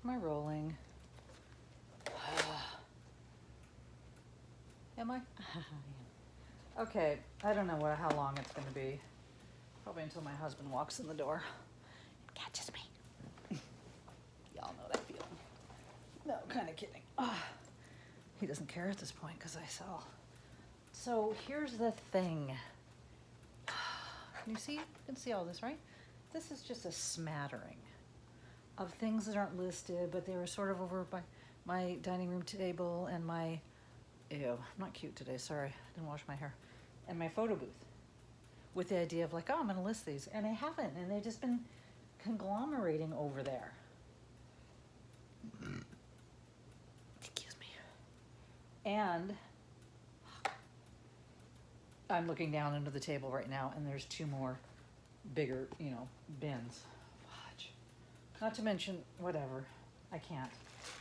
Am I rolling? Am I? Okay, I don't know how long it's going to be. Probably until my husband walks in the door and catches me. Y'all know that feeling. No, kind of kidding. He doesn't care at this point because I sell. So here's the thing. You see? You can see all this, right? This is just a smattering of things that aren't listed, but they were sort of over by my dining room table and my, ew, I'm not cute today, sorry, I didn't wash my hair, and my photo booth, with the idea of like, oh, I'm gonna list these, and I haven't, and they've just been conglomerating over there. Excuse me. And I'm looking down under the table right now, and there's two more bigger, bins. Watch. Not to mention, whatever, I can't.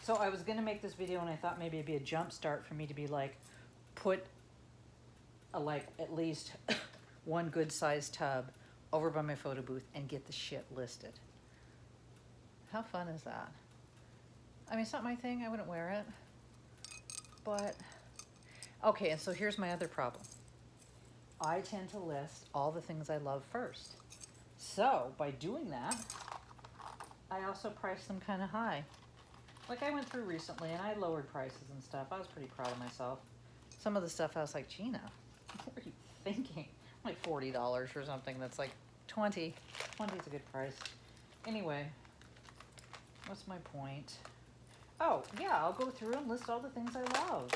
So I was gonna make this video, and I thought maybe it'd be a jump start for me to be like, put at least one good sized tub over by my photo booth and get the shit listed. How fun is that? I mean, it's not my thing, I wouldn't wear it, but, okay, and so here's my other problem. I tend to list all the things I love first. So by doing that, I also price them kind of high. Like I went through recently and I lowered prices and stuff. I was pretty proud of myself. Some of the stuff I was like, Gina, what are you thinking? Like $40 or something that's like 20. 20 is a good price. Anyway, what's my point? Oh, yeah, I'll go through and list all the things I love.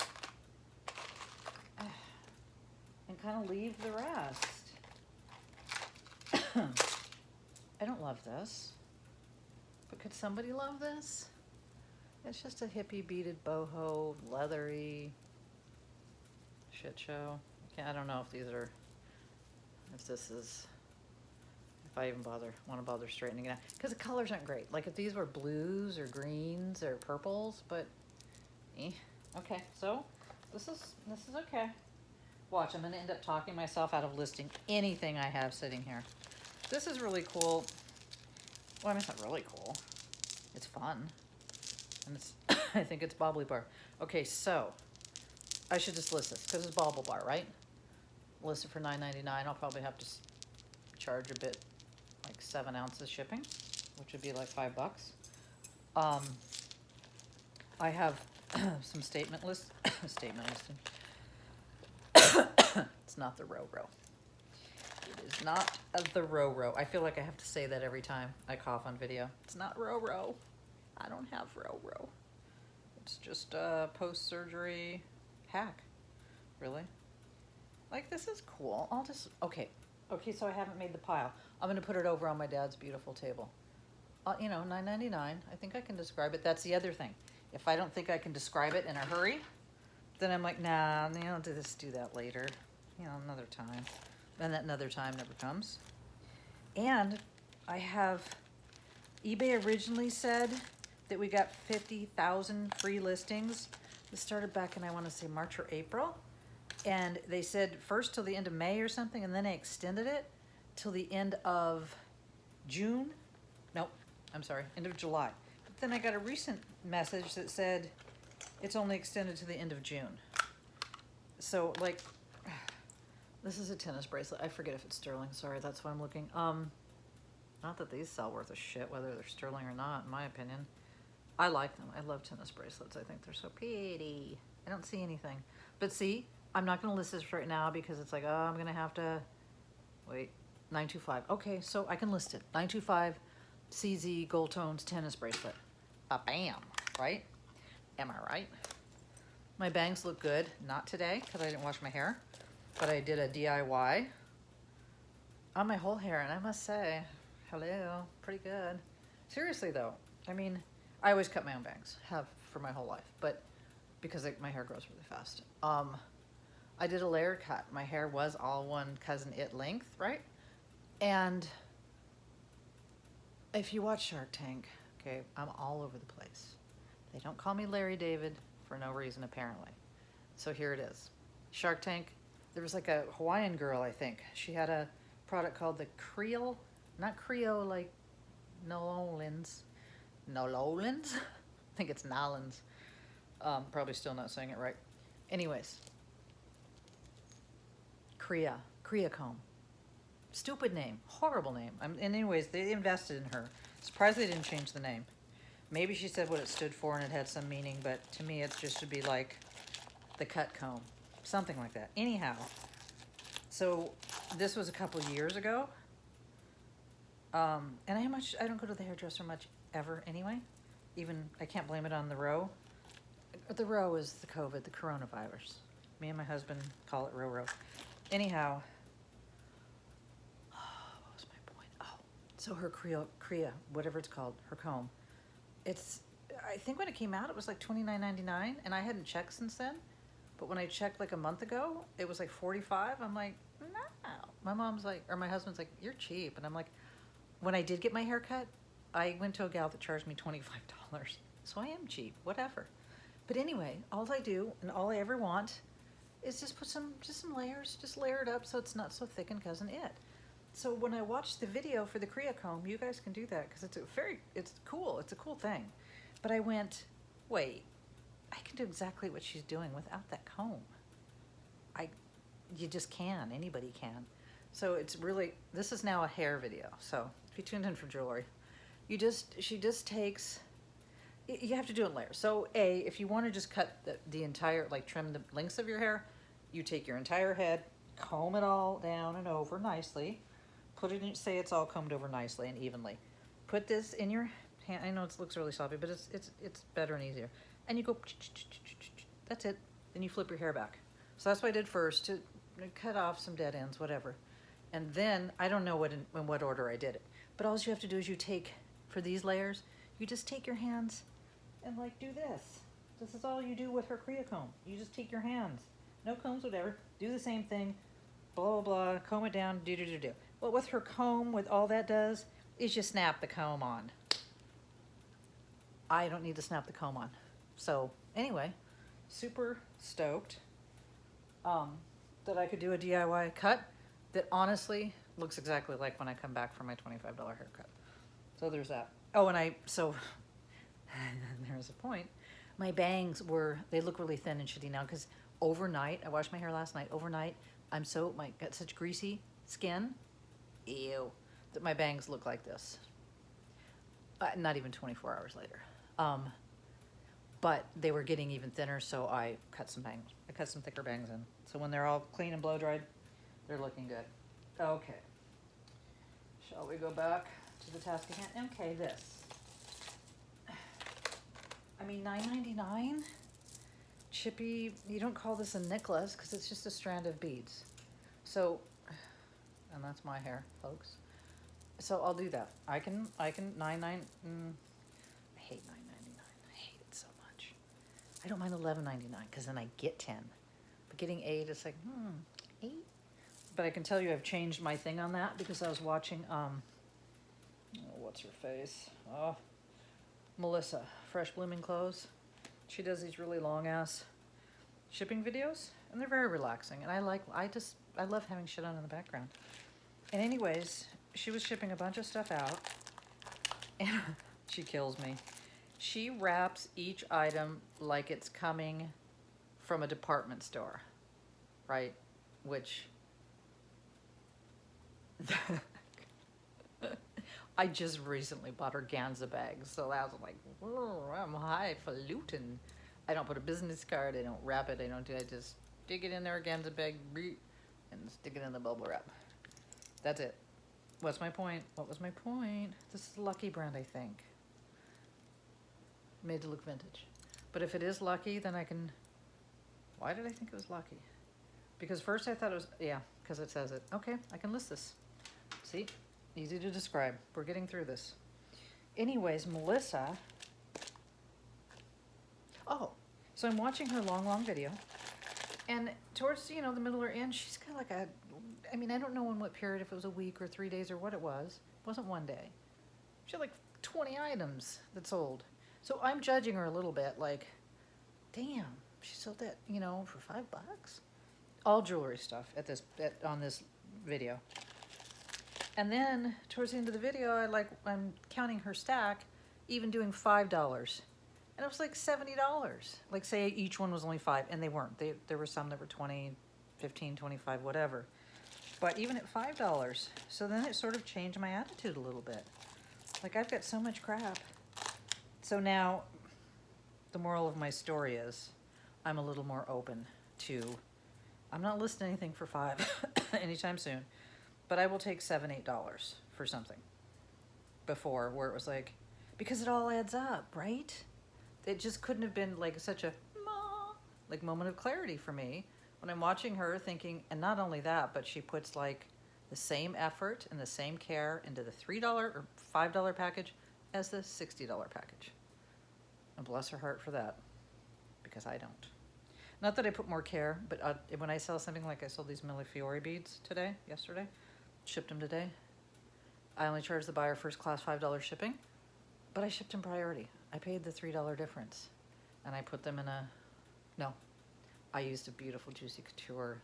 And kind of leave the rest. I don't love this. But could somebody love this? It's just a hippie beaded boho, leathery shit show. I don't know if these are, if I even want to bother straightening it out. Because the colors aren't great. Like if these were blues or greens or purples, but okay, so this is okay. Watch, I'm gonna end up talking myself out of listing anything I have sitting here. This is really cool. Well, I mean, it's not really cool. It's fun. And it's, I think it's Bobbly Bar. Okay, so I should just list this because it's Bobble Bar, right? List it for $9.99. I'll probably have to charge a bit, like 7 ounces shipping, which would be like $5. I have some statement listing. It's not the row. It is not the row. I feel like I have to say that every time I cough on video. It's not row. I don't have row. It's just a post-surgery hack, really. Like, this is cool. I'll just, okay, so I haven't made the pile. I'm gonna put it over on my dad's beautiful table. $9.99, I think I can describe it. That's the other thing. If I don't think I can describe it in a hurry, then I'm like, nah, do that later, another time. And that another time never comes. And I have, eBay originally said that we got 50,000 free listings. This started back in, I want to say March or April. And they said first till the end of May or something, and then they extended it till the end of June. Nope, I'm sorry, end of July. But then I got a recent message that said it's only extended to the end of June. So like, this is a tennis bracelet. I forget if it's sterling, sorry, that's why I'm looking. Not that these sell worth a shit, whether they're sterling or not, in my opinion. I like them. I love tennis bracelets. I think they're so pretty. I don't see anything. But see, I'm not going to list this right now because it's like, oh, I'm going to have to, wait, 925. Okay, so I can list it. 925 CZ Gold Tones tennis bracelet. Bam, right? Am I right? My bangs look good. Not today because I didn't wash my hair. But I did a DIY on my whole hair. And I must say, hello, pretty good. Seriously though, I mean, I always cut my own bangs, have for my whole life, but because my hair grows really fast. I did a layer cut. My hair was all one cousin it length, right? And if you watch Shark Tank, okay, I'm all over the place. They don't call me Larry David for no reason, apparently. So here it is. Shark Tank, there was like a Hawaiian girl, I think. She had a product called the Creole, not Creole like Nololins, think it's Nolans. Probably still not saying it right. Anyways, Kriya comb. Stupid name, horrible name. And anyways, they invested in her. Surprised they didn't change the name. Maybe she said what it stood for and it had some meaning, but to me it just should be like the cut comb, something like that. Anyhow, so this was a couple of years ago. And I don't go to the hairdresser much ever anyway. Even, I can't blame it on the row. The row is the COVID, the coronavirus. Me and my husband call it row. Anyhow, what was my point? Oh, so her Kriya, whatever it's called, her comb. It's, I think when it came out, it was like $29.99, and I hadn't checked since then. But when I checked like a month ago, it was like $45. I'm like, no. My mom's like, or my husband's like, you're cheap. And I'm like, when I did get my hair cut, I went to a gal that charged me $25. So I am cheap, whatever. But anyway, all I do and all I ever want is just put some layers, just layer it up so it's not so thick and doesn't it. So when I watched the video for the Kriya comb, you guys can do that because it's cool. It's a cool thing. But I went, wait, I can do exactly what she's doing without that comb. You just can, anybody can. So it's really, this is now a hair video. So if you tuned in for jewelry, she just takes, you have to do it in layers. So if you want to just cut the entire, like trim the lengths of your hair, you take your entire head, comb it all down and over nicely, put it in, say it's all combed over nicely and evenly. Put this in your hand. I know it looks really sloppy, but it's better and easier. And you go, that's it. Then you flip your hair back. So that's what I did first, to cut off some dead ends, whatever. And then, I don't know in what order I did it, but all you have to do is you take, for these layers, you just take your hands and like do this. This is all you do with her Kriya comb. You just take your hands, no combs, whatever, do the same thing, blah, blah, blah, comb it down, do. Well, with her comb, with all that does, is you snap the comb on. I don't need to snap the comb on. So anyway, super stoked that I could do a DIY cut that honestly looks exactly like when I come back for my $25 haircut. So there's that. Oh, and there's a point. My bangs they look really thin and shitty now because overnight, I washed my hair last night. Overnight, got such greasy skin, ew, that my bangs look like this. Not even 24 hours later. But they were getting even thinner, so I cut some bangs. I cut some thicker bangs in. So when they're all clean and blow dried, they're looking good. Okay. Shall we go back to the task at hand? Okay, this. I mean, $9.99? Chippy, you don't call this a necklace because it's just a strand of beads. So, and that's my hair, folks. So I'll do that. I can I hate $9.99. I hate it so much. I don't mind $11.99 because then I get 10. But getting 8, it's like, 8? But I can tell you I've changed my thing on that because I was watching, what's her face? Oh, Melissa, Fresh Blooming Clothes. She does these really long ass shipping videos and they're very relaxing. And I love having shit on in the background. And anyways, she was shipping a bunch of stuff out and she kills me. She wraps each item like it's coming from a department store, right? Which I just recently bought organza bags, so I was like, I'm highfalutin. I don't put a business card, I don't wrap it, I just stick it in the organza bag and stick it in the bubble wrap. That's it. What's my point? What was my point? This is Lucky brand, I think. Made to look vintage. But if it is Lucky, then I can... Why did I think it was Lucky? Because first I thought it was... Yeah, because it says it. Okay, I can list this. See? Easy to describe. We're getting through this. Anyways, Melissa... Oh, so I'm watching her long video. And towards, the middle or end, she's got like a... I mean, I don't know in what period, if it was a week or 3 days or what it was. It wasn't one day. She had like 20 items that sold. So I'm judging her a little bit, like, damn, she sold that, for $5. All jewelry stuff on this video. And then towards the end of the video, I'm counting her stack, even doing $5. And it was like $70. Like say each one was only 5, and they weren't. There were some that were 20, 15, 25, whatever. But even at $5, so then it sort of changed my attitude a little bit. Like I've got so much crap. So now the moral of my story is I'm a little more open to, I'm not listing anything for 5 anytime soon, but I will take $7, $8 for something before, where it was like, because it all adds up, right? It just couldn't have been like such a like moment of clarity for me when I'm watching her thinking, and not only that, but she puts like the same effort and the same care into the $3 or $5 package as the $60 package. And bless her heart for that, because I don't. Not that I put more care, but when I sell something, like I sold these Millefiori beads yesterday, shipped them today. I only charged the buyer first class $5 shipping, but I shipped them priority. I paid the $3 difference, and I put them in I used a beautiful Juicy Couture.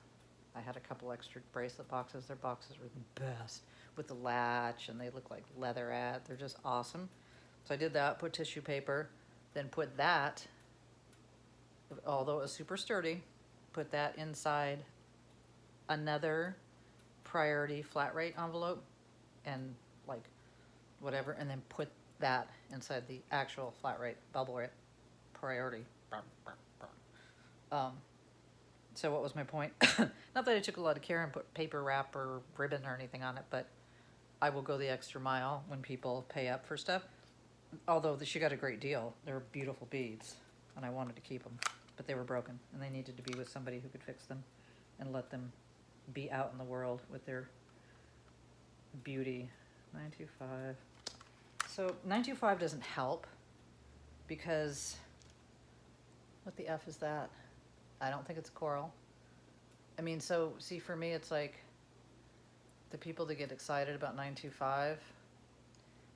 I had a couple extra bracelet boxes. Their boxes were the best with the latch, and they look like leatherette. They're just awesome. So I did that, put tissue paper, then put that, although it was super sturdy, put that inside another priority flat rate envelope and like whatever, and then put that inside the actual flat rate bubble rate priority. So what was my point? Not that I took a lot of care and put paper wrap or ribbon or anything on it, but I will go the extra mile when people pay up for stuff. Although she got a great deal. They're beautiful beads, and I wanted to keep them, but they were broken, and they needed to be with somebody who could fix them and let them be out in the world with their beauty. 925. So 925 doesn't help because what the F is that? I don't think it's coral. I mean, so see, for me, it's like the people that get excited about 925.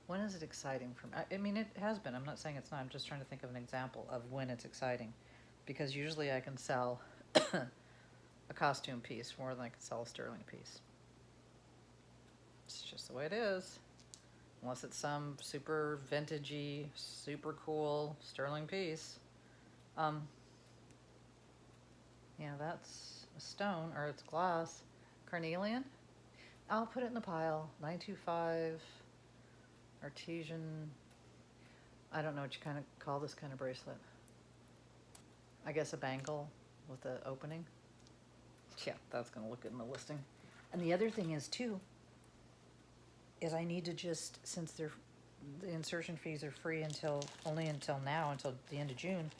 When is it exciting for me? I mean, it has been. I'm not saying it's not. I'm just trying to think of an example of when it's exciting, because usually I can sell a costume piece more than I can sell a sterling piece. It's just the way it is. Unless it's some super vintagey, super cool sterling piece. Yeah, that's a stone, or it's glass. Carnelian. I'll put it in the pile. 925. Artesian. I don't know what you kind of call this kind of bracelet. I guess a bangle with an opening. Yeah, that's going to look good in the listing. And the other thing is, too, is I need to just, since the insertion fees are free only until now, until the end of June,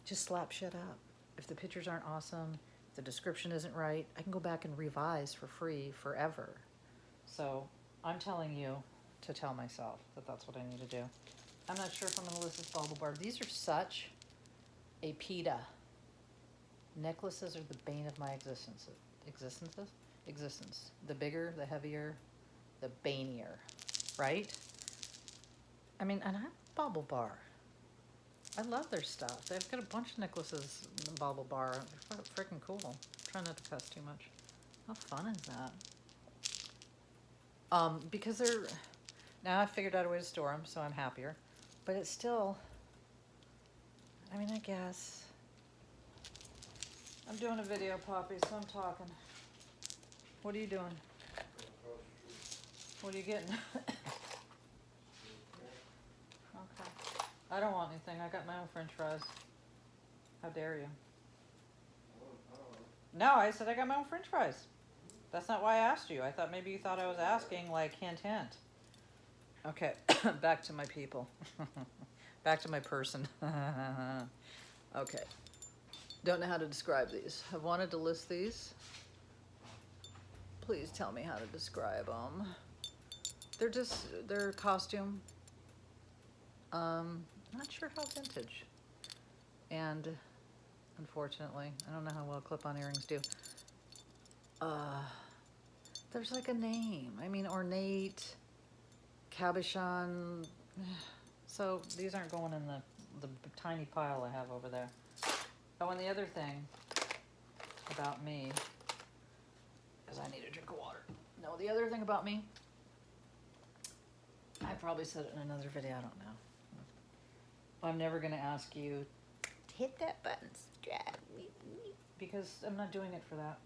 just slap shit up. If the pictures aren't awesome, if the description isn't right, I can go back and revise for free forever. So I'm telling you to tell myself that that's what I need to do. I'm not sure if I'm going to list this bauble bar. These are such a PETA. Necklaces are the bane of my existence. The bigger, the heavier, the banier, right? I mean, and I'm bauble bar. I love their stuff. They've got a bunch of necklaces in the bauble bar. They're freaking cool. I'm trying not to cuss too much. How fun is that? Because now I've figured out a way to store them, so I'm happier. But it's still, I mean, I guess. I'm doing a video, Poppy, so I'm talking. What are you doing? What are you getting? Okay. I don't want anything. I got my own French fries. How dare you? No, I said I got my own French fries. That's not why I asked you. I thought maybe you thought I was asking, like, hint, hint. Okay, back to my people. Back to my person. Okay. Don't know how to describe these. I've wanted to list these. Please tell me how to describe them. They're costume. Not sure how vintage. And unfortunately, I don't know how well clip-on earrings do. There's like a name. I mean, ornate, cabochon. So these aren't going in the tiny pile I have over there. Oh, and the other thing about me is I need a drink of water. No, the other thing about me, I probably said it in another video, I don't know. I'm never going to ask you to hit that button, subscribe, because I'm not doing it for that.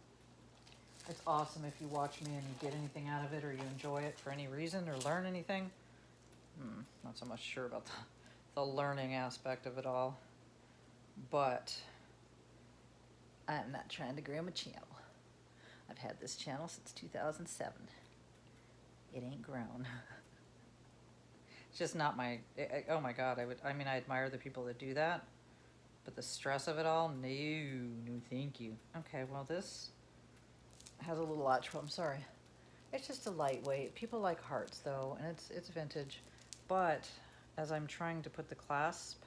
It's awesome if you watch me and you get anything out of it or you enjoy it for any reason or learn anything. Not so much sure about the learning aspect of it all. But I'm not trying to grow my channel. I've had this channel since 2007. It ain't grown. It's just not my, oh my God, I admire the people that do that. But the stress of it all, no, thank you. Okay, well this has a little outro, I'm sorry. It's just a lightweight. People like hearts though, and it's vintage. But as I'm trying to put the clasp,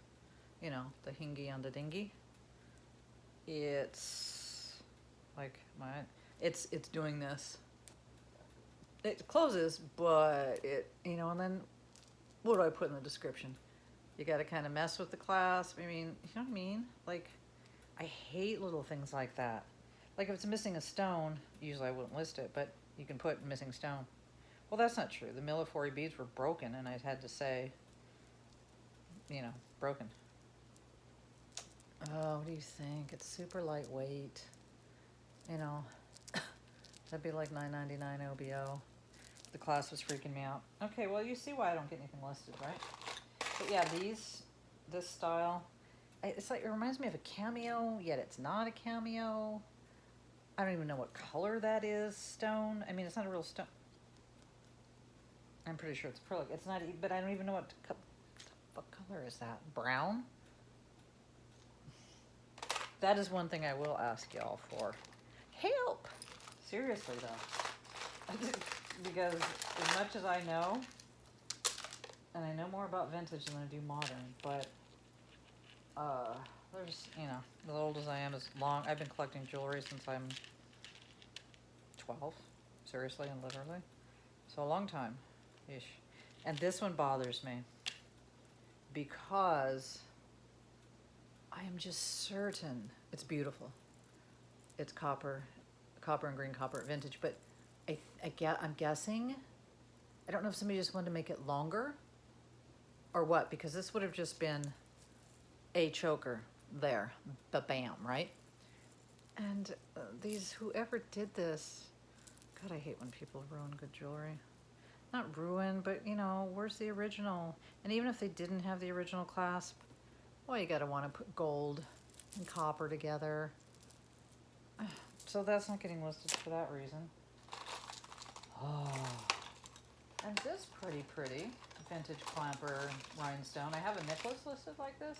you know, the hingy on the dinghy, it's like it's doing this. It closes, but it, you know, and then what do I put in the description? You got to kind of mess with the clasp. I mean, you know what I mean? Like, I hate little things like that. Like if it's missing a stone, usually I wouldn't list it, but you can put missing stone. Well, that's not true. The Millefiori beads were broken, and I had to say, you know, broken. Oh, what do you think? It's super lightweight. You know, that'd be like $9.99 OBO. The class was freaking me out. Okay, well, you see why I don't get anything listed, right? But yeah, this style, it's like, it reminds me of a cameo, yet it's not a cameo. I don't even know what color that is, stone. I mean, it's not a real stone. I'm pretty sure it's acrylic. It's not, but I don't even know what color is that? Brown? That is one thing I will ask y'all for. Help! Seriously, though. Because as much as I know, and I know more about vintage than I do modern, but there's, you know, as old as I am, I've been collecting jewelry since I'm 12, seriously and literally. So a long time, ish. And this one bothers me because I am just certain it's beautiful. It's copper and green copper vintage, but I'm guessing, I don't know if somebody just wanted to make it longer or what, because this would have just been a choker there, bam, right? And whoever did this, God, I hate when people ruin good jewelry. Not ruin, but you know, where's the original? And even if they didn't have the original clasp, well, you gotta want to put gold and copper together. So that's not getting listed for that reason. Oh, and this pretty vintage clamper rhinestone. I have a necklace listed like this,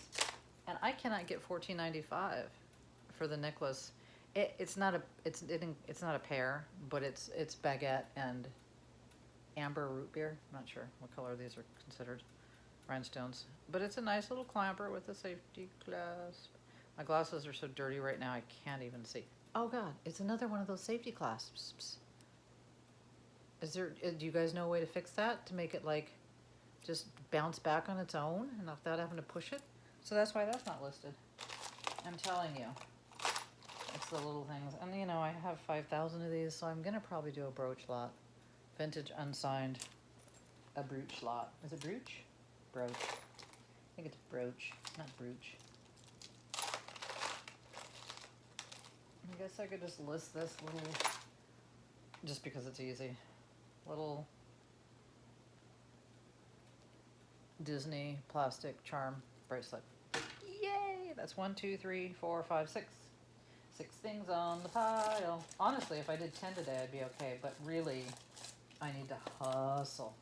and I cannot get $14.95 for the necklace. It's not a pear, but it's baguette and amber root beer. I'm not sure what color these are considered rhinestones, but it's a nice little clamper with a safety clasp. My glasses are so dirty right now I can't even see. Oh God, it's another one of those safety clasps. Do you guys know a way to fix that? To make it like, just bounce back on its own and without having to push it? So that's why that's not listed. I'm telling you. It's the little things. And you know, I have 5,000 of these, so I'm gonna probably do a brooch lot. Vintage unsigned. A brooch lot. Is it brooch? Brooch. I think it's brooch, not brooch. I guess I could just list this little, just because it's easy, little Disney plastic charm bracelet. Yay! That's 1, 2, 3, 4, 5, 6. 6 things on the pile. Honestly, if I did 10 today, I'd be okay, but really, I need to hustle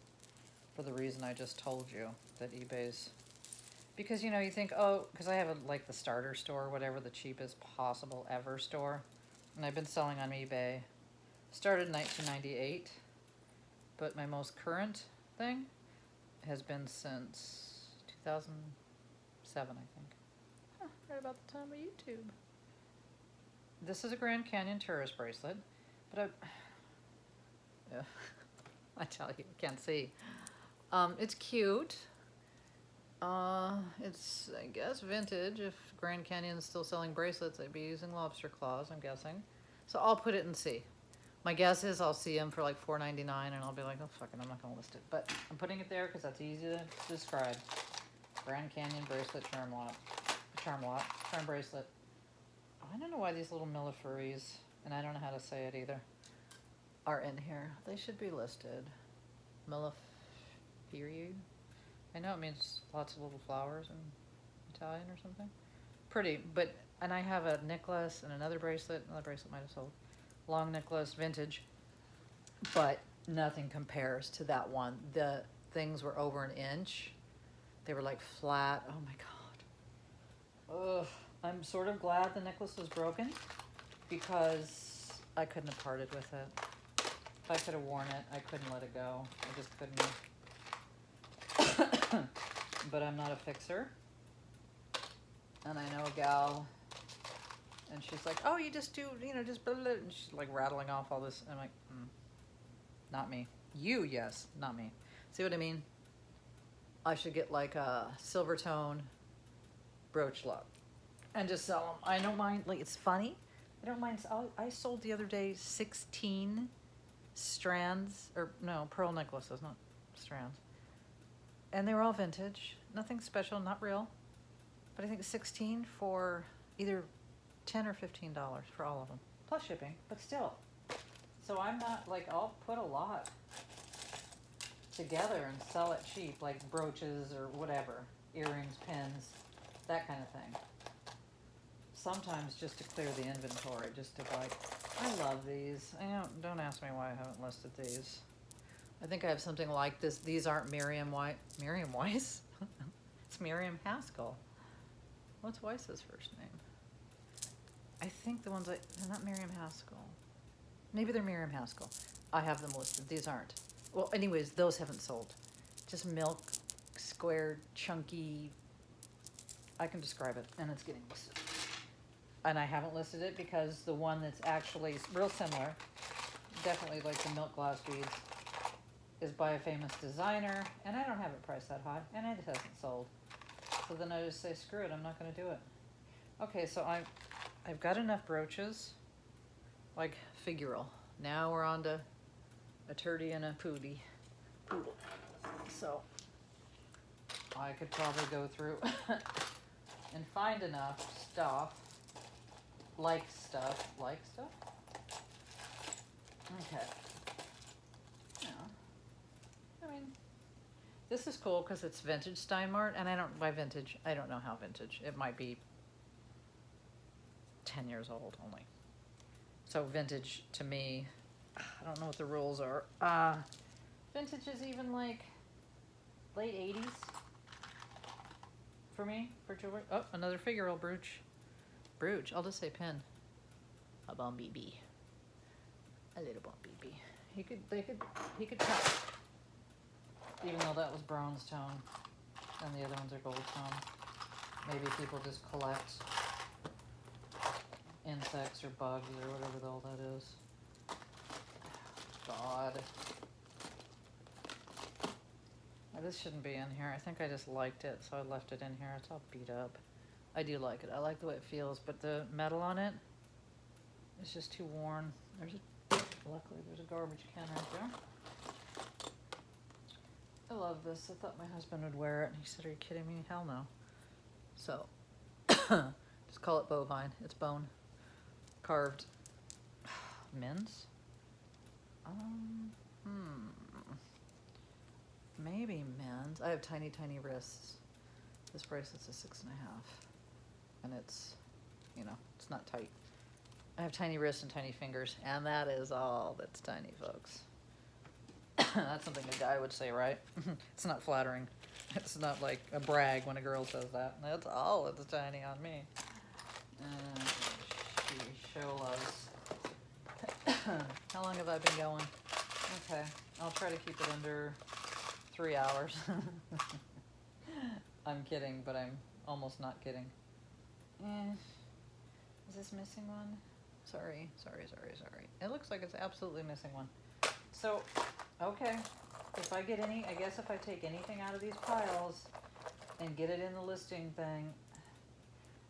for the reason I just told you, that eBay's, because you know, you think, oh, because I have like the starter store, whatever, the cheapest possible ever store, and I've been selling on eBay. Started in 1998, but my most current thing has been since 2007, I think. Right about the time of YouTube. This is a Grand Canyon tourist bracelet, but I tell you, I can't see. It's cute. It's, I guess, vintage. If Grand Canyon's still selling bracelets, I'd be using lobster claws, I'm guessing. So I'll put it and see. My guess is I'll see them for like $4.99 and I'll be like, oh, fuck it, I'm not going to list it. But I'm putting it there because that's easy to describe. Grand Canyon bracelet charm bracelet. I don't know why these little milliferes, and I don't know how to say it either, are in here. They should be listed. Milleferi. I know it means lots of little flowers in Italian or something. Pretty, but, and I have a necklace and another bracelet might have sold. Long necklace, vintage, but nothing compares to that one. The things were over an inch. They were like flat. Oh my God. Ugh. I'm sort of glad the necklace was broken because I couldn't have parted with it. If I could have worn it, I couldn't let it go. I just couldn't. But I'm not a fixer. And I know a gal, and she's like, oh, you just do, just blah, blah, blah. And she's like rattling off all this. I'm like, not me. You, yes, not me. See what I mean? I should get like a silver tone brooch look and just sell them. I don't mind, like, it's funny. I don't mind. I sold the other day 16 strands, or no, pearl necklaces, not strands. And they were all vintage. Nothing special, not real. But I think 16 for either $10 or $15 for all of them. Plus shipping, but still. So I'm not, like, I'll put a lot together and sell it cheap, like brooches or whatever. Earrings, pins, that kind of thing. Sometimes just to clear the inventory, just to like, I love these. Don't ask me why I haven't listed these. I think I have something like this. These aren't Miriam Weiss? It's Miriam Haskell. What's Weiss's first name? I think the ones they're not Miriam Haskell. Maybe they're Miriam Haskell. I have them listed. These aren't. Well, anyways, those haven't sold. Just milk, square, chunky. I can describe it, and it's getting listed. And I haven't listed it because the one that's actually real similar, definitely like the milk glass beads, is by a famous designer, and I don't have it priced that high, and it hasn't sold. So then I just say, screw it, I'm not going to do it. Okay, so I've got enough brooches, like figural. Now we're on to a turdy and a poodle. So I could probably go through and find enough stuff. Like stuff. Okay. Yeah. I mean, this is cool because it's vintage Steinmart, and by vintage, I don't know how vintage. It might be 10 years old only. So vintage to me, I don't know what the rules are. Vintage is even like late 80s for me, for jewelry. Oh, another figural brooch. I'll just say pin. A bomb BB. A little bomb BB. He could cut. Even though that was bronze tone and the other ones are gold tone. Maybe people just collect insects or bugs or whatever all that is. God. This shouldn't be in here. I think I just liked it, so I left it in here. It's all beat up. I do like it. I like the way it feels, but the metal on it is just too worn. Luckily there's a garbage can right there. I love this. I thought my husband would wear it, and he said, "Are you kidding me? Hell no." So, just call it bovine. It's bone. Carved. Men's? Maybe men's. I have tiny, tiny wrists. This bracelet's a 6.5. And it's, it's not tight. I have tiny wrists and tiny fingers, and that is all that's tiny, folks. That's something a guy would say, right? It's not flattering. It's not like a brag when a girl says that. That's all that's tiny on me. She show loves. How long have I been going? Okay, I'll try to keep it under 3 hours. I'm kidding, but I'm almost not kidding. Is this missing one? Sorry. It looks like it's absolutely missing one. So, okay, if I take anything out of these piles and get it in the listing thing,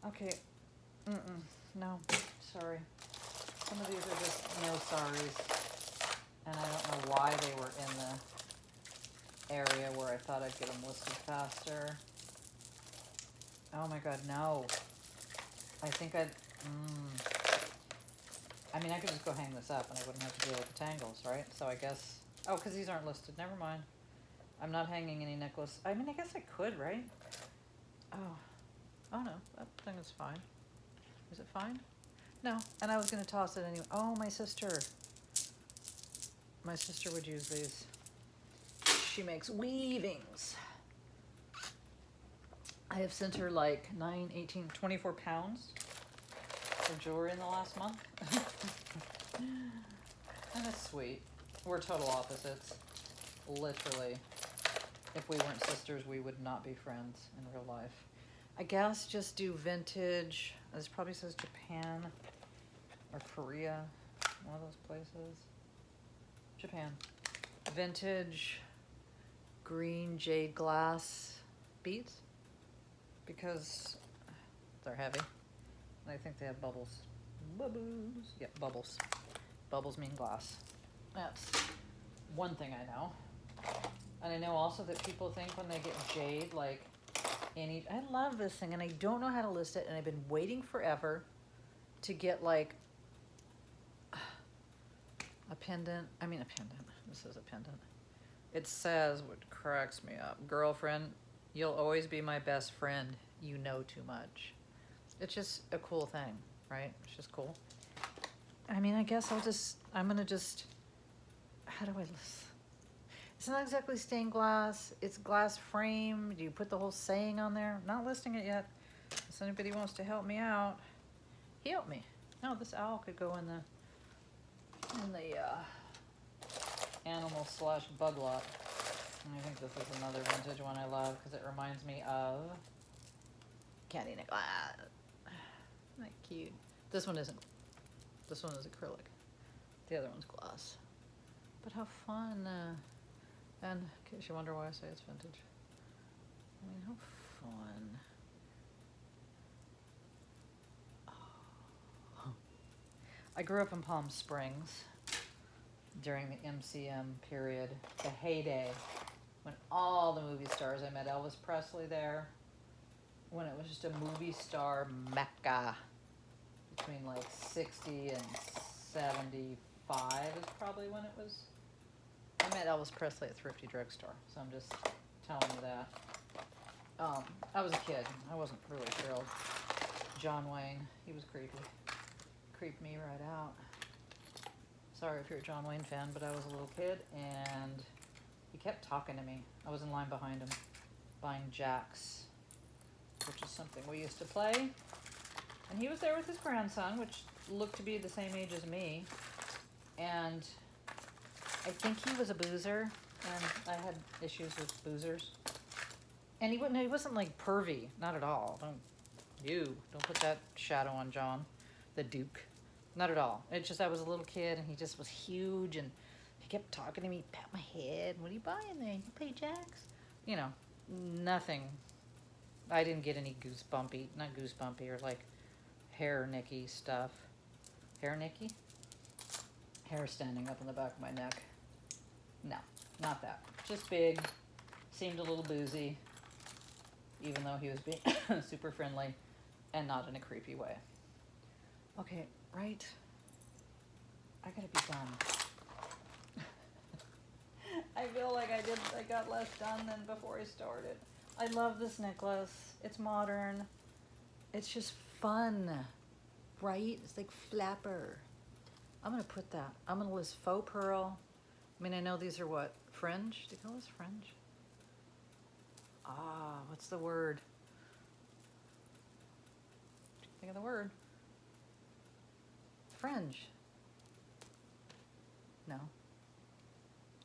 okay, no, sorry. Some of these are just no sorries, and I don't know why they were in the area where I thought I'd get them listed faster. Oh my God, no. I think I mean, I could just go hang this up and I wouldn't have to deal with the tangles, right? So I guess, oh, because these aren't listed. Never mind. I'm not hanging any necklace. I mean, I guess I could, right? Oh, oh no, that thing is fine. Is it fine? No, and I was gonna toss it anyway. Oh, my sister. My sister would use these. She makes weavings. I have sent her like 9, 18, 24 pounds of jewelry in the last month. And it's sweet. We're total opposites. Literally. If we weren't sisters, we would not be friends in real life. I guess just do vintage. This probably says Japan or Korea. One of those places. Japan. Vintage green jade glass beads. Because they're heavy. And I think they have bubbles. Bubbles. Yep, bubbles. Bubbles mean glass. That's one thing I know. And I know also that people think when they get jade, like any, I love this thing and I don't know how to list it and I've been waiting forever to get like a pendant. I mean a pendant. This is a pendant. It says, what cracks me up, girlfriend, you'll always be my best friend. You know too much. It's just a cool thing, right? It's just cool. I mean, I guess I'm gonna just, how do I list? It's not exactly stained glass. It's glass frame. Do you put the whole saying on there? I'm not listing it yet. If anybody wants to help me out, help me. No, this owl could go in the animal / bug lot. And I think this is another vintage one I love because it reminds me of Candy Nicholas. Isn't that cute? This one isn't. This one is acrylic. The other one's glass. But how fun. And in case you wonder why I say it's vintage. I mean, how fun. Oh. I grew up in Palm Springs during the MCM period, the heyday, when all the movie stars, I met Elvis Presley there, when it was just a movie star mecca, between like 60 and 75 is probably when it was. I met Elvis Presley at Thrifty Drugstore, so I'm just telling you that. I was a kid. I wasn't really thrilled. John Wayne, he was creepy. Creeped me right out. Sorry if you're a John Wayne fan, but I was a little kid, and he kept talking to me. I was in line behind him, buying Jacks, which is something we used to play. And he was there with his grandson, which looked to be the same age as me. And I think he was a boozer, and I had issues with boozers. And he wasn't like pervy, not at all. Don't put that shadow on John, the Duke. Not at all. It's just I was a little kid, and he just was huge, and he kept talking to me, pat my head. What are you buying there? You play Jacks? You know, nothing. I didn't get any not goosebumpy, or like hair nicky stuff. Hair nicky? Hair standing up in the back of my neck. No, not that. Just big, seemed a little boozy, even though he was being super friendly and not in a creepy way. Okay, right? I gotta be done. I feel like I got less done than before I started. I love this necklace. It's modern. It's just fun, right? It's like flapper. I'm gonna put that. I'm gonna list faux pearl. I mean, I know these are what? Fringe? Do you call this fringe? What's the word? Think of the word. Fringe. No.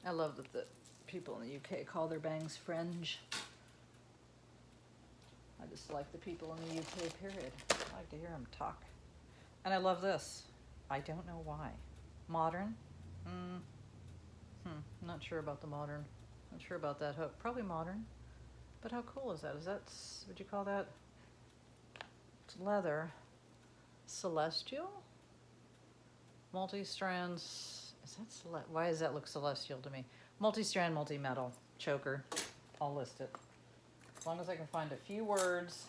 I love that the people in the UK call their bangs fringe. I just like the people in the UK, period. I like to hear them talk. And I love this. I don't know why. Modern? Not sure about the modern. Not sure about that hook. Probably modern. But how cool is that? Is that, would you call that? It's leather. Celestial? Multi-strands. Is that why does that look celestial to me? Multi-strand, multi-metal choker. I'll list it. As long as I can find a few words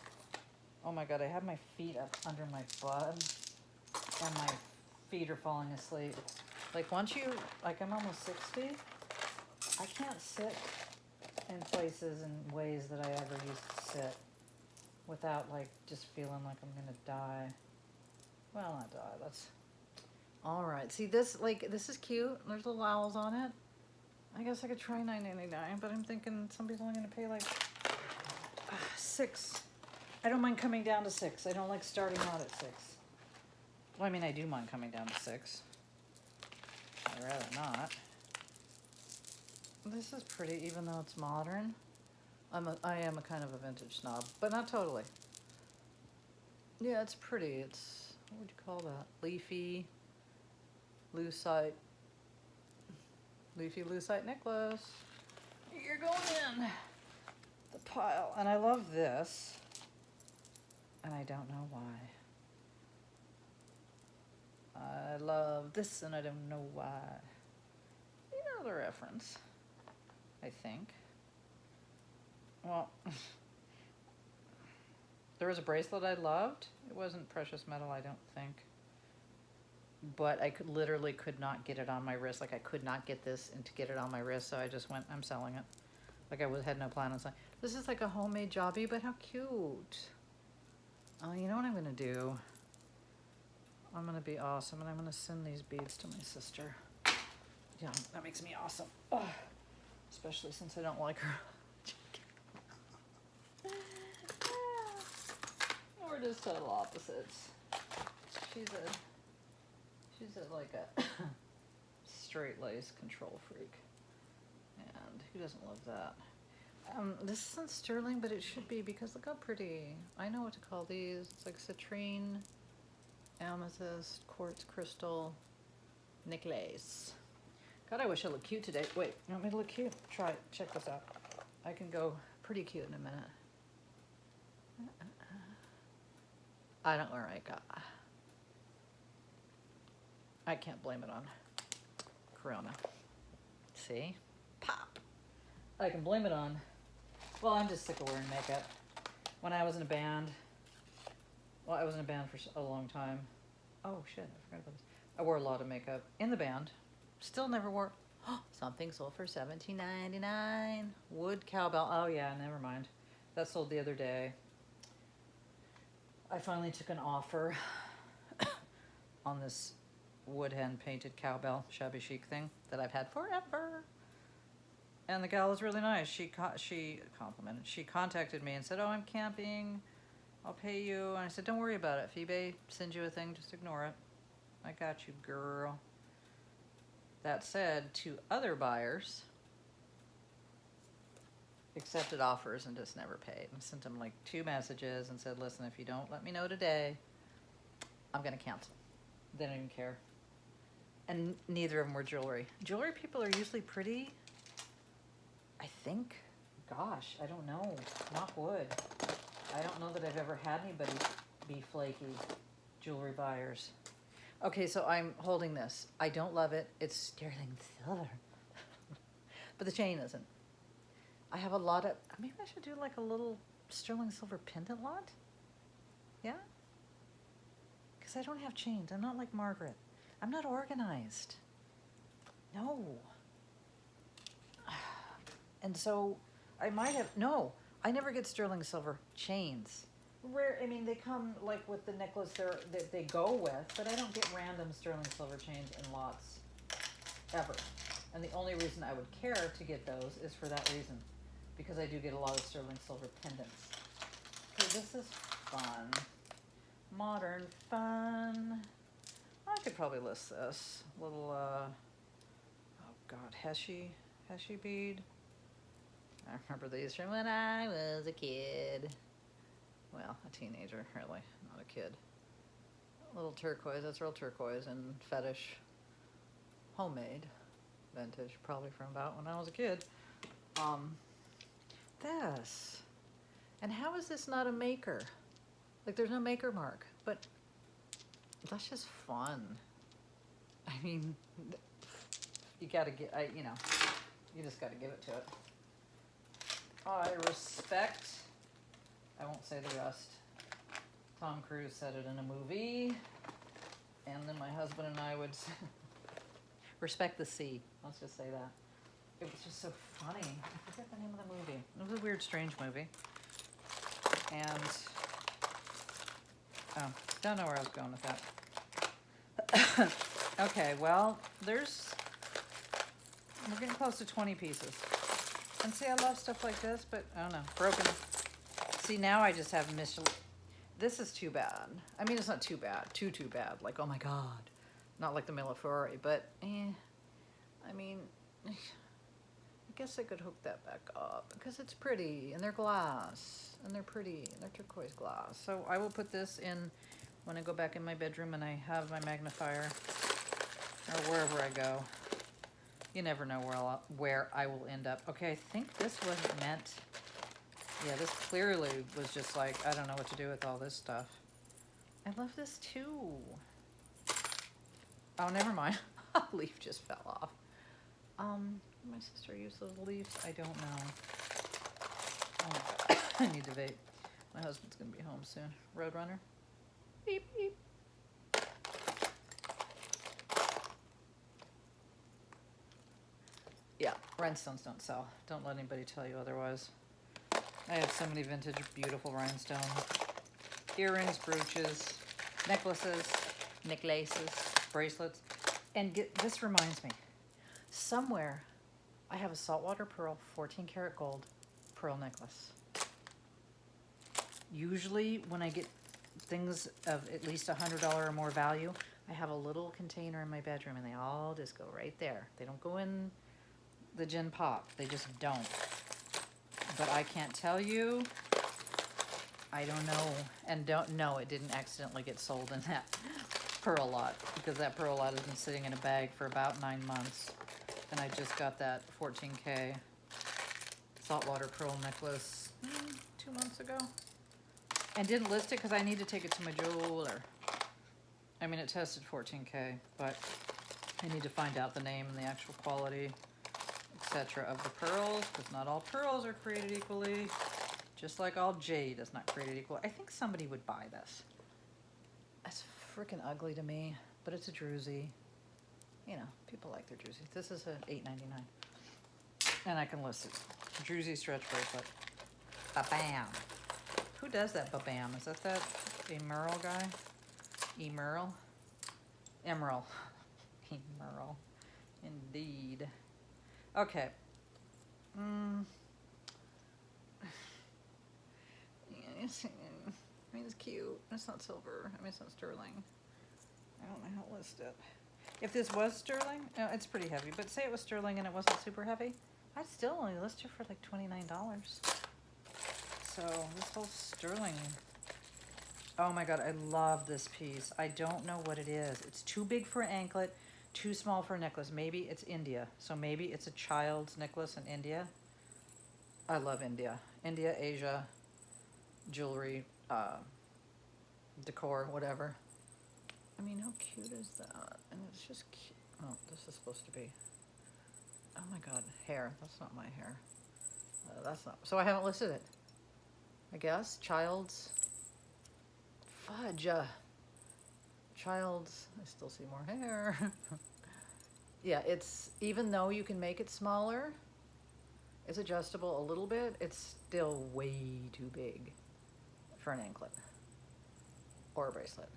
Oh my God, I have my feet up under my butt and my feet are falling asleep. Like once you, like I'm almost 60, I can't sit in places and ways that I ever used to sit without like just feeling like I'm gonna die. Well, not die, that's, all right. See this, like, this is cute. There's little owls on it. I guess I could try $9.99, but I'm thinking some people are gonna pay like $6. I don't mind coming down to $6. I don't like starting out at $6. Well, I mean, I do mind coming down to $6. I'd rather not. This is pretty, even though it's modern. I am a kind of a vintage snob, but not totally. Yeah, it's pretty. It's, what would you call that? Leafy lucite necklace. You're going in the pile. And I love this. And I don't know why. I love this and I don't know why. You know the reference, I think. Well, there was a bracelet I loved. It wasn't precious metal, I don't think. But I literally could not get it on my wrist. Like I could not get this and to get it on my wrist, so I just went, I'm selling it. Like I had no plan on selling. This is like a homemade jobby, but how cute. Oh, you know what I'm gonna do? I'm gonna be awesome and I'm gonna send these beads to my sister. Yeah, that makes me awesome. Oh, especially since I don't like her. We're just total opposites. She's like a straight lace control freak. And who doesn't love that? This isn't sterling, but it should be because look how pretty. I know what to call these. It's like citrine, amethyst, quartz crystal, necklace. God, I wish I looked cute today. Wait, you want me to look cute? Try it. Check this out. I can go pretty cute in a minute. I don't wear makeup. I can't blame it on Corona. See? Pop. I can blame it on, well, I'm just sick of wearing makeup. When I was in a band, well, I was in a band for a long time. Oh shit, I forgot about this. I wore a lot of makeup in the band. Still never wore, something sold for $17.99. Wood cowbell, oh yeah, never mind. That sold the other day. I finally took an offer on this wood hand painted cowbell shabby chic thing that I've had forever. And the gal was really nice. She complimented. She contacted me and said, "Oh, I'm camping. I'll pay you." And I said, "Don't worry about it. If eBay sends you a thing, just ignore it. I got you, girl." That said, 2 other buyers accepted offers and just never paid. I sent them like 2 messages and said, "Listen, if you don't let me know today, I'm gonna cancel." They don't even care. And neither of them were jewelry. Jewelry people are usually pretty, I think. Gosh, I don't know. Knock wood. I don't know that I've ever had anybody be flaky. Jewelry buyers. Okay, so I'm holding this. I don't love it. It's sterling silver. But the chain isn't. I have a lot of, maybe I should do like a little sterling silver pendant lot? Yeah? Because I don't have chains. I'm not like Margaret. I'm not organized. No. And so I might have, no, I never get sterling silver chains. Rare, I mean, they come like with the necklace that they go with, but I don't get random sterling silver chains in lots ever. And the only reason I would care to get those is for that reason, because I do get a lot of sterling silver pendants. Okay, this is fun. Modern fun. I could probably list this. Little, oh God, Heshy bead. I remember these from when I was a kid. Well, a teenager, really, not a kid. A little turquoise, that's real turquoise and fetish. Homemade, vintage, probably from about when I was a kid. This. And how is this not a maker? Like there's no maker mark, but that's just fun. I mean, you gotta get, you know, you just gotta give it to it. I respect, I won't say the rest. Tom Cruise said it in a movie, and then my husband and I would respect the sea. Let's just say that. It was just so funny. I forget the name of the movie. It was a weird, strange movie. And, oh, don't know where I was going with that. Okay, well, we're getting close to 20 pieces. And see, I love stuff like this, but I don't know, broken. See, now I just have Michelin. This is too bad. I mean, it's not too bad, too bad. Like, oh my God. Not like the Millefiori, but, I mean, I guess I could hook that back up because it's pretty and they're glass and they're pretty and they're turquoise glass. So I will put this in when I go back in my bedroom and I have my magnifier or wherever I go. You never know where I will end up. Okay, I think this wasn't meant. Yeah, this clearly was just like, I don't know what to do with all this stuff. I love this too. Oh, never mind. A leaf just fell off. My sister used those leaves. I don't know. Oh my God. I need to vape. My husband's gonna be home soon. Roadrunner. Beep, beep. Yeah, rhinestones don't sell. Don't let anybody tell you otherwise. I have so many vintage, beautiful rhinestones. Earrings, brooches, necklaces, necklaces, bracelets. And this reminds me, somewhere I have a saltwater pearl, 14 karat gold pearl necklace. Usually when I get things of at least $100 or more value, I have a little container in my bedroom and they all just go right there. They don't go in the gin pop. They just don't. But I can't tell you. I don't know. And don't know it didn't accidentally get sold in that pearl lot, because that pearl lot has been sitting in a bag for about 9 months. And I just got that 14K saltwater pearl necklace 2 months ago. And didn't list it because I need to take it to my jeweler. I mean, it tested 14K, but I need to find out the name and the actual quality, etc. of the pearls, because not all pearls are created equally. Just like all jade is not created equal. I think somebody would buy this. It's freaking ugly to me, but it's a druzy. You know, people like their druzy. This is a $8.99. And I can list it. Druzy stretch bracelet. Ba-bam. Who does that ba-bam? Is that Emerald guy? Emerald? Emerald. Emerald. Indeed. Okay. I mean, it's cute. It's not silver. I mean, it's not sterling. I don't know how to list it. If this was sterling, no, it's pretty heavy. But say it was sterling and it wasn't super heavy, I'd still only list it for like $29. So this whole sterling. Oh my God, I love this piece. I don't know what it is. It's too big for an anklet, too small for a necklace. Maybe it's India. So maybe it's a child's necklace in India. I love India. India, Asia, jewelry, decor, whatever. I mean, how cute is that? And it's just cute. Oh, this is supposed to be, oh my God, hair. That's not my hair. That's not, so I haven't listed it. I guess, child's, fudge. Child's, I still see more hair. Yeah, it's, even though you can make it smaller, it's adjustable a little bit, it's still way too big for an anklet or a bracelet,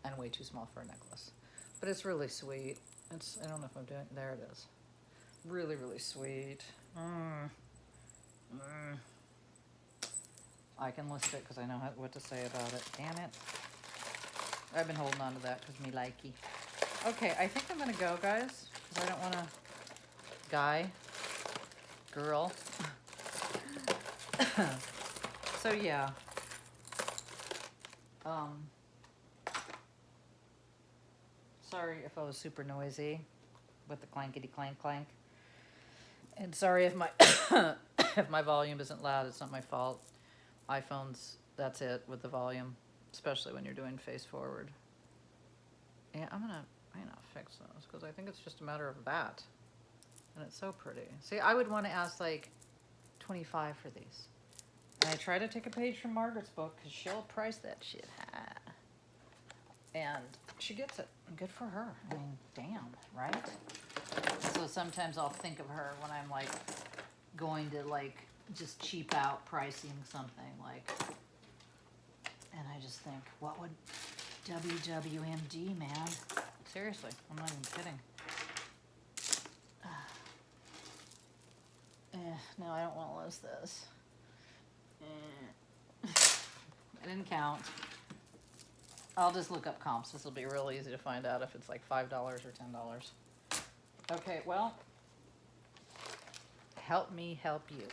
and way too small for a necklace. But it's really sweet. It's, I don't know if I'm doing, there it is. Really, really sweet. I can list it because I know what to say about it. Damn it. I've been holding on to that because me likey. Okay, I think I'm going to go, guys, because I don't want to, girl. So, yeah. Sorry if I was super noisy with the clankety clank clank. And sorry if my if my volume isn't loud, it's not my fault. iPhones, that's it with the volume, especially when you're doing face forward. Yeah, I'm gonna fix those because I think it's just a matter of that. And it's so pretty. See, I would want to ask like $25 for these. And I try to take a page from Margaret's book because she'll price that shit high. And she gets it. Good for her. I mean, damn, right? So sometimes I'll think of her when I'm like going to like just cheap out pricing something like, and I just think, what would WWMD, man? Seriously, I'm not even kidding. No, I don't want to list this. I didn't count. I'll just look up comps. This will be real easy to find out if it's like $5 or $10. Okay, well, help me help you.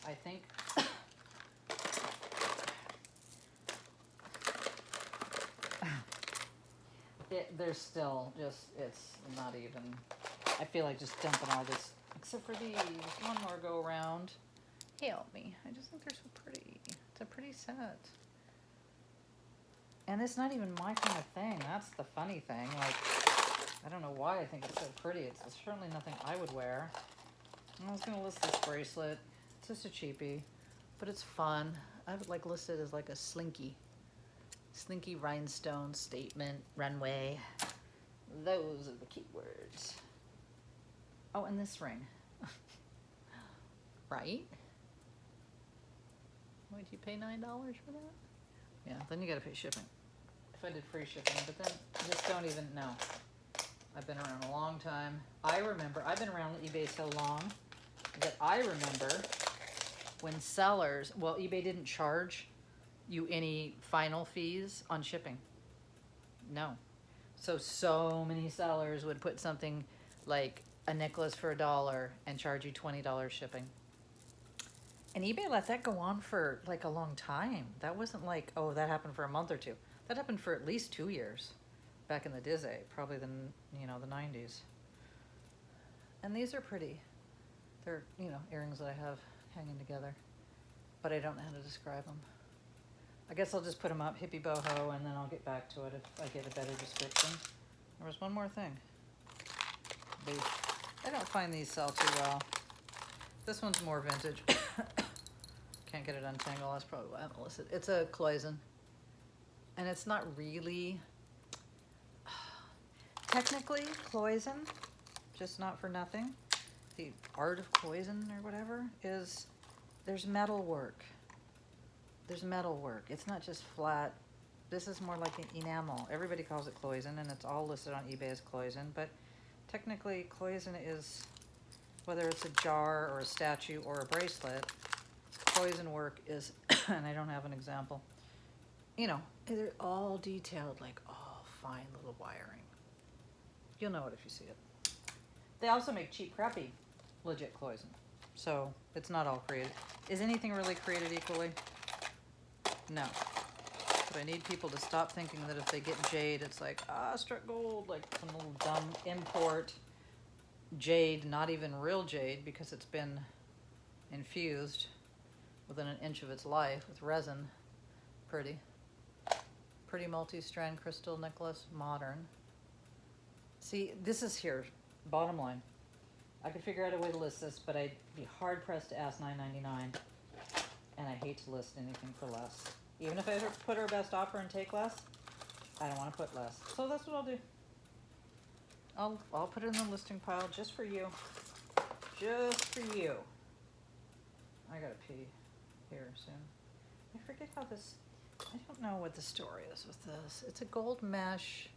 I think there's still just, it's not even, I feel like just dumping all this, except for these. One more go around. Help me. I just think they're so pretty. It's a pretty set. And it's not even my kind of thing. That's the funny thing. Like, I don't know why I think it's so pretty. It's certainly nothing I would wear. I was going to list this bracelet. It's just a cheapie, but it's fun. I would like list it as like a slinky rhinestone statement runway. Those are the keywords. Oh, and this ring. Right? Would you pay $9 for that? Yeah, then you gotta pay shipping. If I did free shipping, but then just don't even know. I've been around a long time. I remember, I've been around eBay so long that I remember when sellers, well, eBay didn't charge you any final fees on shipping. No. So many sellers would put something like a necklace for $1 and charge you $20 shipping. And eBay let that go on for like a long time. That wasn't like, oh, that happened for a month or two. That happened for at least 2 years back in the Dizzy, probably the 90s. And these are pretty. They're, earrings that I have hanging together, but I don't know how to describe them. I guess I'll just put them up, hippie boho, and then I'll get back to it if I get a better description. There was one more thing. I don't find these sell too well. This one's more vintage. Can't get it untangled. That's probably why I haven't listed. It's a cloison. And it's not really... Technically, cloison, just not for nothing. The art of cloison or whatever is... There's metal work. There's metal work. It's not just flat. This is more like an enamel. Everybody calls it cloison, and it's all listed on eBay as cloison. But technically, cloison is... Whether it's a jar or a statue or a bracelet, cloison work is, and I don't have an example, they're all detailed, like all fine little wiring. You'll know it if you see it. They also make cheap, crappy, legit cloison. So it's not all created. Is anything really created equally? No. But I need people to stop thinking that if they get jade, it's like, struck gold, like some little dumb import jade, not even real jade, because it's been infused within an inch of its life with resin. Pretty multi-strand crystal necklace, modern. See, this is here, bottom line. I could figure out a way to list this, but I'd be hard-pressed to ask $9.99, and I hate to list anything for less. Even if I put our best offer and take less, I don't want to put less. So that's what I'll do. I'll put it in the listing pile just for you. Just for you. I gotta pee here soon. I forget how this, I don't know what the story is with this. It's a gold mesh.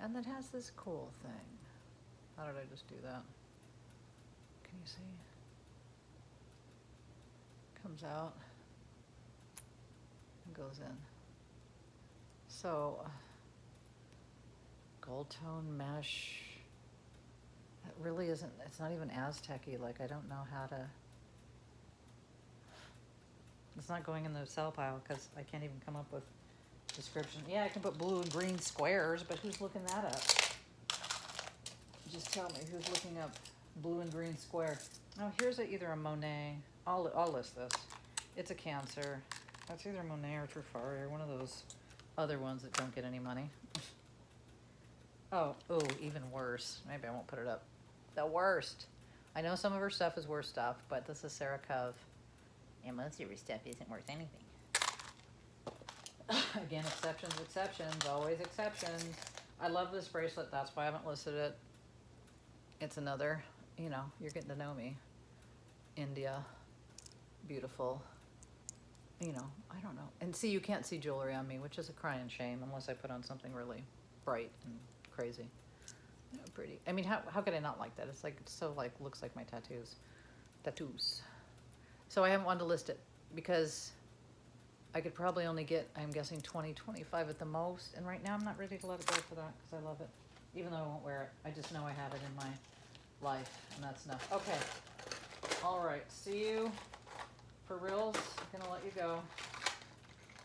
And it has this cool thing. How did I just do that? Can you see? Comes out and goes in. So, gold tone mesh. It really isn't, it's not even Aztec-y. Like, I don't know how to, it's not going in the sell pile because I can't even come up with description. Yeah, I can put blue and green squares, but who's looking that up? Just tell me who's looking up blue and green square. Oh, here's either a Monet. I'll list this. It's a Cancer. That's either Monet or Truffaut or one of those other ones that don't get any money. Oh, even worse. Maybe I won't put it up. The worst. I know some of her stuff is worse stuff, but this is Sarah Cove. And most of her stuff isn't worth anything. Again, exceptions, always exceptions. I love this bracelet. That's why I haven't listed it. It's another, you know, you're getting to know me. India, beautiful. You know, I don't know. And see, you can't see jewelry on me, which is a crying shame unless I put on something really bright and crazy. You know, pretty. I mean, how could I not like that? It's like, it's so like, looks like my tattoos. Tattoos. So I haven't wanted to list it because I could probably only get, I'm guessing 20, 25 at the most. And right now I'm not ready to let it go for that because I love it. Even though I won't wear it, I just know I have it in my life and that's enough. Okay. All right. See you for reals. I'm gonna let you go.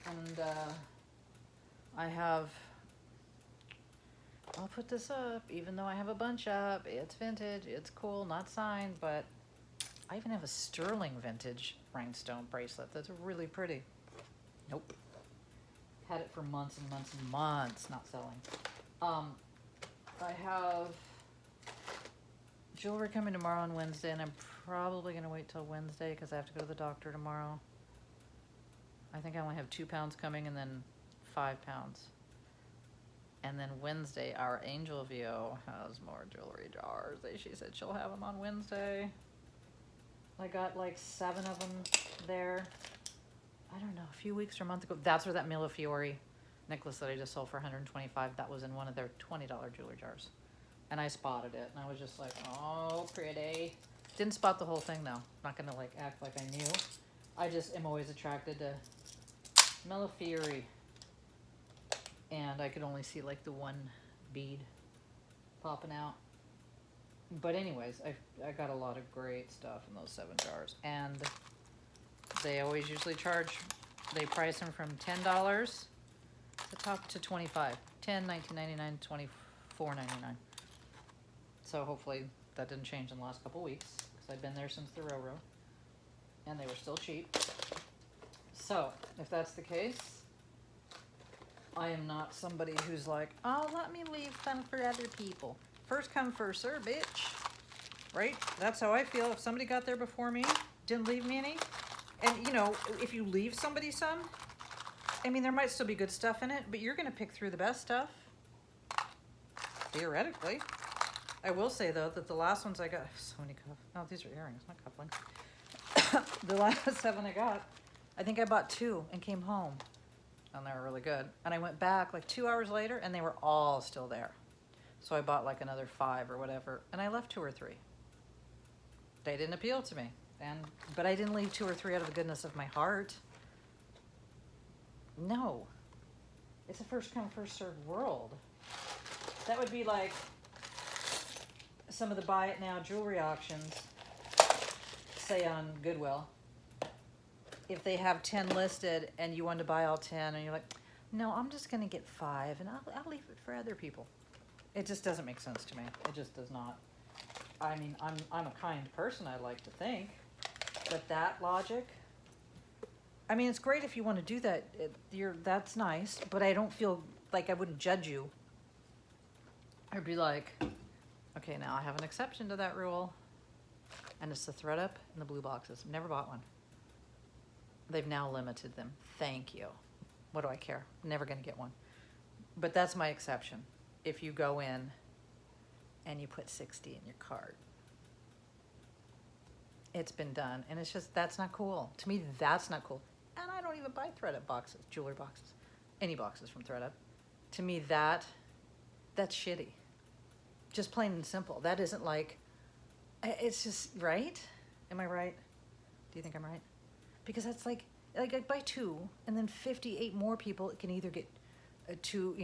And I have, I'll put this up even though I have a bunch up. It's vintage. It's cool. Not signed, but I even have a sterling vintage rhinestone bracelet that's really pretty. Nope. Had it for months and months and months, not selling. I have jewelry coming tomorrow on Wednesday, and I'm probably going to wait till Wednesday because I have to go to the doctor tomorrow. I think I only have 2 pounds coming and then 5 pounds. And then Wednesday, our Angel View has more jewelry jars. She said she'll have them on Wednesday. I got like 7 of them there. I don't know, a few weeks or a month ago. That's where that Millefiori necklace that I just sold for $125, that was in one of their $20 jewelry jars. And I spotted it, and I was just like, oh, pretty. Didn't spot the whole thing, though. Not gonna like act like I knew. I just am always attracted to Millefiori. And I could only see like the one bead popping out. But anyways, I got a lot of great stuff in those 7 jars. And they always usually charge, they price them from $10 to top to $25. $10, $19.99, $24.99. So hopefully that didn't change in the last couple weeks because I've been there since the Roro. And they were still cheap. So if that's the case, I am not somebody who's like, oh, let me leave some for other people. First come, first serve, bitch. Right? That's how I feel. If somebody got there before me, didn't leave me any. And, you know, if you leave somebody some, I mean, there might still be good stuff in it, but you're going to pick through the best stuff. Theoretically. I will say, though, that the last ones I got, so many cuffs. No, these are earrings, not cufflinks. The last 7 I got, I think I bought 2 and came home. And they were really good. And I went back like 2 hours later, and they were all still there. So I bought like another 5 or whatever, and I left 2 or 3. They didn't appeal to me. But I didn't leave 2 or 3 out of the goodness of my heart. No. It's a first come, first served world. That would be like some of the buy it now jewelry auctions, say on Goodwill. If they have 10 listed and you want to buy all 10 and you're like, no, I'm just going to get 5 and I'll leave it for other people. It just doesn't make sense to me. It just does not. I mean, I'm a kind person, I like to think. But that logic, I mean, it's great if you want to do that. That's nice, but I don't feel like I wouldn't judge you. I'd be like, okay, now I have an exception to that rule, and it's the thread up and the blue boxes. Never bought one. They've now limited them. Thank you. What do I care? Never going to get one. But that's my exception. If you go in and you put 60 in your cart, it's been done. And it's just, that's not cool. To me, that's not cool. And I don't even buy ThredUp boxes, jewelry boxes, any boxes from ThredUp. To me, that's shitty. Just plain and simple. That isn't like, it's just, right? Am I right? Do you think I'm right? Because that's like I buy 2 and then 58 more people can either get 2,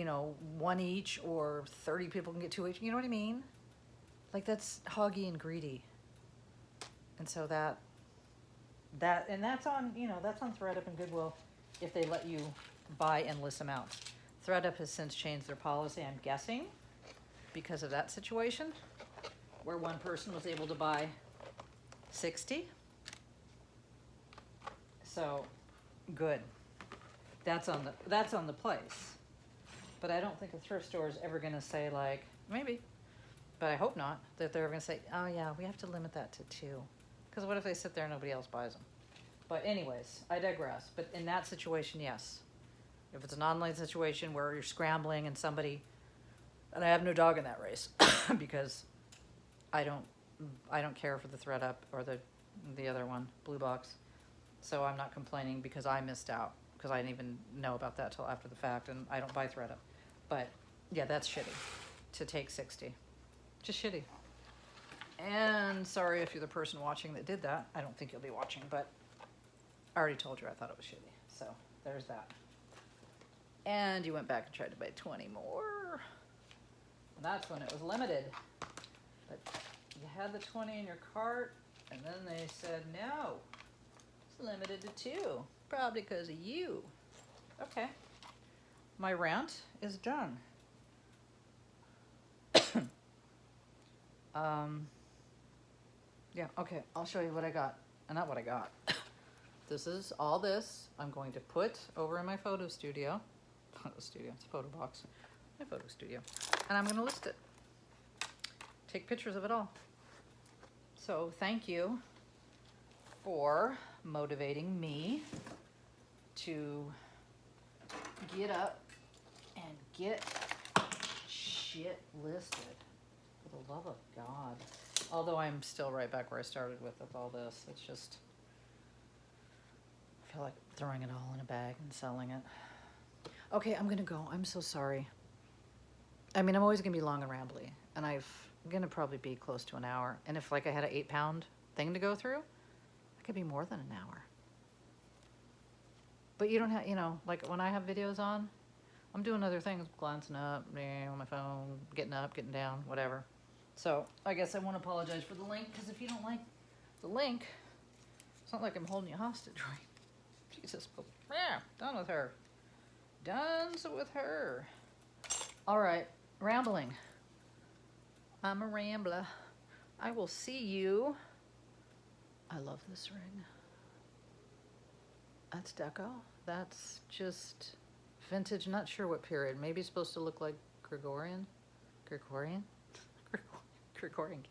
1 each, or 30 people can get 2 each. You know what I mean? Like, that's hoggy and greedy. And so that's on, that's on ThredUp and Goodwill if they let you buy and list them out. ThredUp has since changed their policy, I'm guessing, because of that situation, where one person was able to buy 60. So, good. That's on the place. But I don't think a thrift store is ever going to say, like, maybe, but I hope not, that they're going to say, oh yeah, we have to limit that to 2. Because what if they sit there and nobody else buys them? But anyways, I digress. But in that situation, yes. If it's an online situation where you're scrambling and somebody, and I have no dog in that race because I don't care for the thread up or the other one, blue box. So I'm not complaining because I missed out because I didn't even know about that till after the fact, and I don't buy thread up. But yeah, that's shitty to take 60. Just shitty. And sorry if you're the person watching that did that. I don't think you'll be watching, but I already told you I thought it was shitty. So there's that. And you went back and tried to buy 20 more. And that's when it was limited. But you had the 20 in your cart, and then they said, no, it's limited to 2. Probably because of you. Okay. My rant is done. Yeah, okay, I'll show you what I got. Not what I got. This is all this I'm going to put over in my photo studio. It's a photo box. My photo studio. And I'm going to list it. Take pictures of it all. So thank you for motivating me to get up and get shit listed. For the love of God. Although I'm still right back where I started with all this. It's just, I feel like throwing it all in a bag and selling it. Okay, I'm gonna go. I'm so sorry. I mean, I'm always gonna be long and rambly, and I'm gonna probably be close to an hour. And if like I had an 8-pound thing to go through, it could be more than an hour. But you don't have, like when I have videos on, I'm doing other things, glancing up, on my phone, getting up, getting down, whatever. So I guess I won't apologize for the link, because if you don't like the link, it's not like I'm holding you hostage, right? Jesus, yeah, done with her. Done with her. All right, rambling. I'm a rambler. I will see you. I love this ring. That's deco. That's just vintage. Not sure what period. Maybe it's supposed to look like Gregorian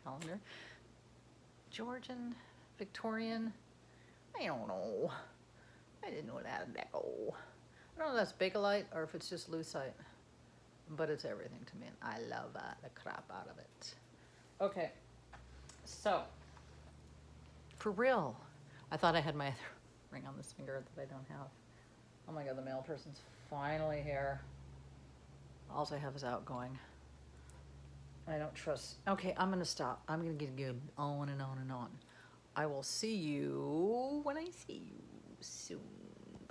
calendar. Georgian, Victorian. I don't know. I didn't know it had deco. I don't know if that's Bakelite or if it's just lucite. But it's everything to me, and I love the crap out of it. Okay, so, for real, I thought I had my other ring on this finger that I don't have. Oh my God, the mail person's finally here. All I have is outgoing. I don't trust. Okay, I'm gonna stop. I'm gonna get on and on and on. I will see you when I see you soon.